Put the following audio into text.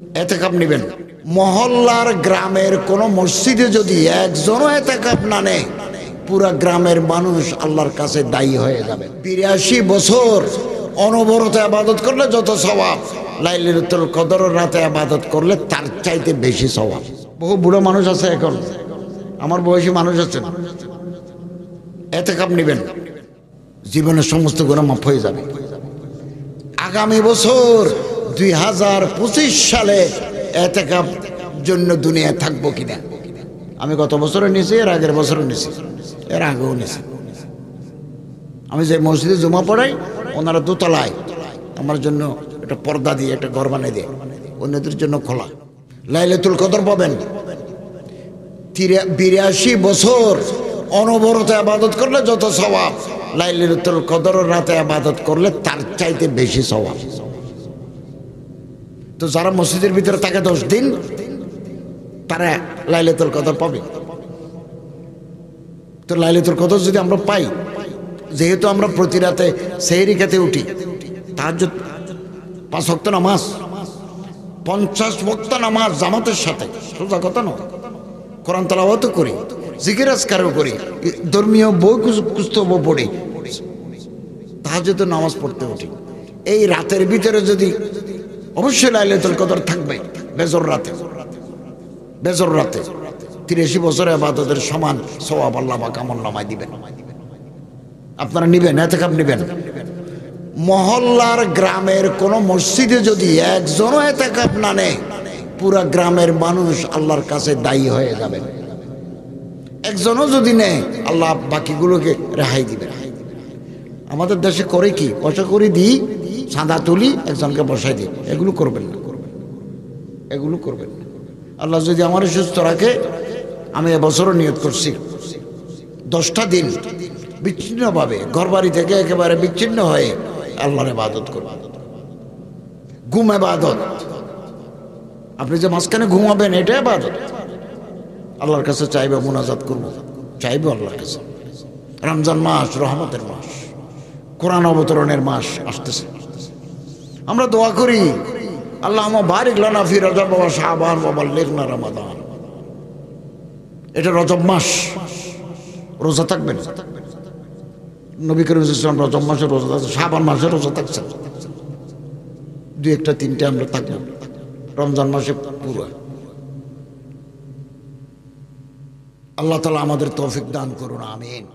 এতেকাপ নেবেন। মহল্লার গ্রামের কোন মসজিদে যদি একজনও এতেকাপ না নেয়, পুরা গ্রামের মানুষ আল্লাহর কাছে দায়ী হয়ে যাবে। ৮২ বছর অনবরত ইবাদত করলে যত সওয়াব, লাইলাতুল কদরের রাতে ইবাদত করলে তার চাইতে বেশি সওয়াব। বহু বুড়ো মানুষ আছে, এখন আমার বয়সী মানুষ আছেন, এতেকাপ নেবেন, জীবনের সমস্ত গুনাহ মাফ হয়ে যাবে। আগামী বছর ২০২৫ সালে এতেকাপ জন্য দুনিয়ায় থাকবো কিনা, আমি গত বছরে নিয়েছি, এর আগের বছরও নিয়েছি, এর আগেও নিয়েছি। আমি যে মসজিদে জমা পড়াই, ওনারা দোতলায় আমার জন্য একটা পর্দা দিয়ে একটা ঘর বানিয়ে দিয়ে অন্যদের জন্য খোলা। লাইলাতুল কদর পাবেন। ৮২ বছর অনবরত ইবাদত করলে যত সওয়াব, লাইলাতুল কদরের রাতে ইবাদত করলে তার চাইতে বেশি সওয়াব। তো যারা মসজিদের ভিতরে থাকে 10 দিন, তারা লাইলাতুল কদর পাবে। তো লাইলাতুল কদর যদি আমরা পাই, যেহেতু আমরা প্রতি রাতে সেহরি খেতে উঠি, তাহাজ্জুদ 5 ওয়াক্ত নামাজ, 50 ওয়াক্ত নামাজ জামাতের সাথে, সোজা কথা নয়, কোরআন তেলাওয়াত করি, জিকির আজকারও করি, ধর্মীয় বই পুস্তকও পড়ি, তাহাজ্জুদের নামাজ পড়তে উঠি। এই রাতের ভিতরে যদি অবশ্যই লাইলাতুল কদর থাকবে, বেজর রাতে, বেজর রাতে ৮৩ বছরের ইবাদতের সমান সওয়াব আল্লাহ পাক আমলনামায় দিবেন। আপনারা নিবেন, এতেকাপ নিবেন। মহল্লার গ্রামের কোন মসজিদে যদি একজনও এতেকাপ না নেয়, পুরা গ্রামের মানুষ আল্লাহর কাছে দায়ী হয়ে যাবে। একজনও যদি নেয়, আল্লাহ বাকিগুলোকে রেহাই দিবেন। আমাদের দেশে করে কি, পয়সা করে দিই, চাঁদা তুলি, একজনকে বসাই দিই, এগুলো করবেন না, এগুলো করবেন না। আল্লাহ যদি আমার সুস্থ রাখে, আমি এবছরও নিয়ত করছি 10টা দিন বিচ্ছিন্নভাবে ঘরবাড়ি থেকে একেবারে বিচ্ছিন্ন হয়ে আল্লাহর ইবাদত করব। ঘুম ইবাদত, আপনি যে মাঝখানে ঘুমাবেন, এটা ইবাদত। আল্লাহর কাছে চাইবে, মুনাজাত করব, চাইবে আল্লাহর কাছে। রমজান মাস রহমতের মাস, কোরআন অবতরণের মাস আসতেছে। আমরা দোয়া করি, আল্লাহুম্মা বারিক লানা ফি রজব ওয়া শাবান ওয়া বাল্লিগনা রমাদান। এটা রজব মাস, রোজা থাকবেন। নবী করিম সাল্লাল্লাহু আলাইহি ওয়াসাল্লাম রজব মাসে রোজা থাকছেন, শাবান মাসে রোজা থাকছেন, 2-1টা 3টা আমরা থাকবো রমজান মাসে পুরো। আল্লাহ তাআলা আমাদের তৌফিক দান করুন, আমিন।